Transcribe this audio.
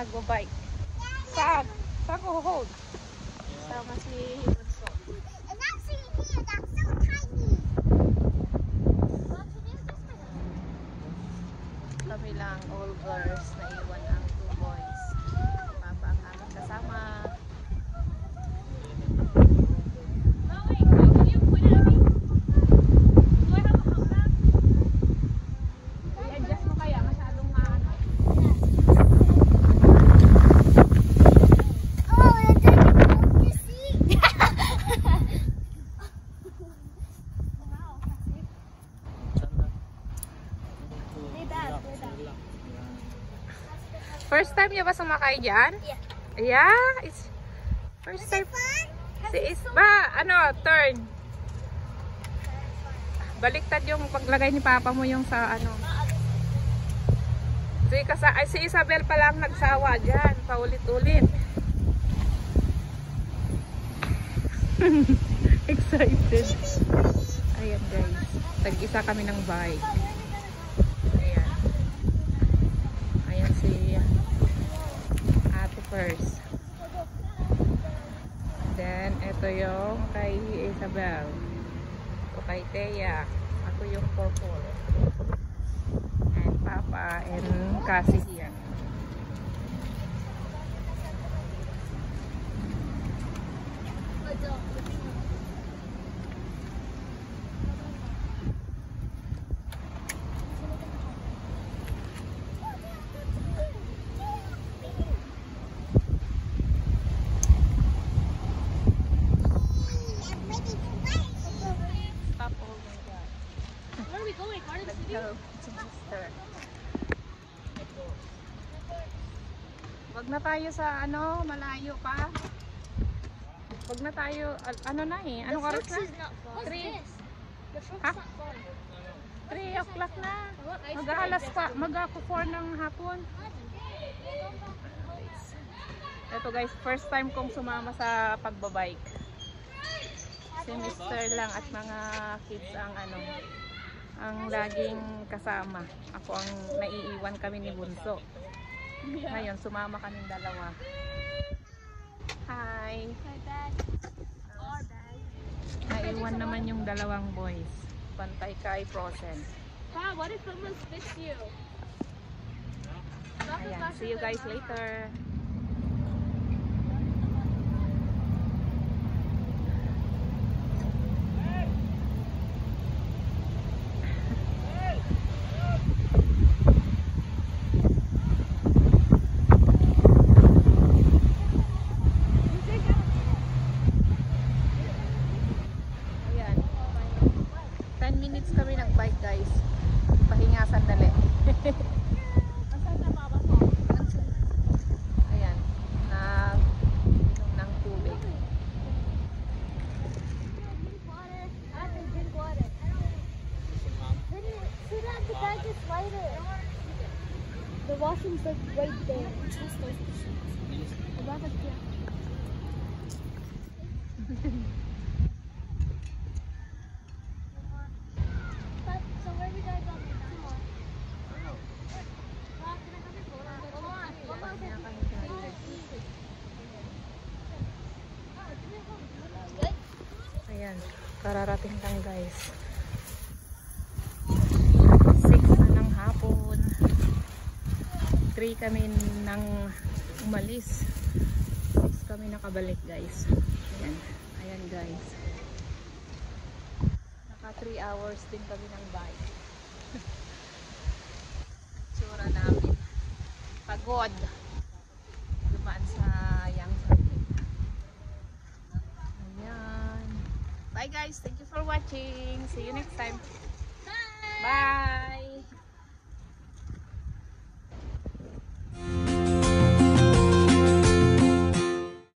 nagbabike. Saan? Saan ko hold? Sama si Bunso. And actually here, that's so tiny. Kami lang, all girls, naiwan ang 2 boys. Papa ang aming kasama. I-adjust mo kaya, masyadong maano. Oh, and then you see. First time niya ba sumakay dyan? Yeah. Yeah, it's first time. Fun? Si Isba, ano, turn. Baliktad yung paglagay ni Papa mo yung sa ano. Si Isabel pa lang nagsawa dyan, paulit-ulit. Excited. Ayan guys, tag-isa kami ng bike. Ayan. Ayan si Ate First. Then, ito yung kay Isabel. Ito kay Thea. Ako yung purple. And Papa and Cassie here. Stop holding that. Where are we going? Garden Let's City? go to Mister. Wag na tayo sa ano, malayo pa. Wag na tayo, ano na eh. Anong oras na? What's Three. this? The fruit's Huh? not fun. 3 o'clock na. I want ice Mag-aalas cream. pa. Mag-ako 4 ng hapon. Ito guys, first time kong sumama sa pagbabike. Si Mr. lang at mga kids ang ano, ang laging kasama. Ako ang naiiwan kami ni Bunso. Ngayon, sumama kaming dalawa. Hi! My bag. Our bag. Naiwan naman yung dalawang boys. Pantay kay Frozen. Pa, what if someone spits you? Ayan, see you guys later. Ayan. 10 minutes kami nagbike guys. Pahinga sandali. Ayan. Nag-inom ng tubig. Water. I have to drink water. See that the bag is lighter. The washroom's like right there. The bag is here. So where we gotta go? Ayan. Kararating lang guys. 6 na ng hapon. 3 kami nang umalis. 6 kami nakabalik guys. Ayan. Ayan guys. Naka 3 hours din kami ng bike. Tsura namin. Pagod. Dumaan sa Yang Circuit. Ayan. Bye guys. Thank you for watching. See you next time. Bye. Bye.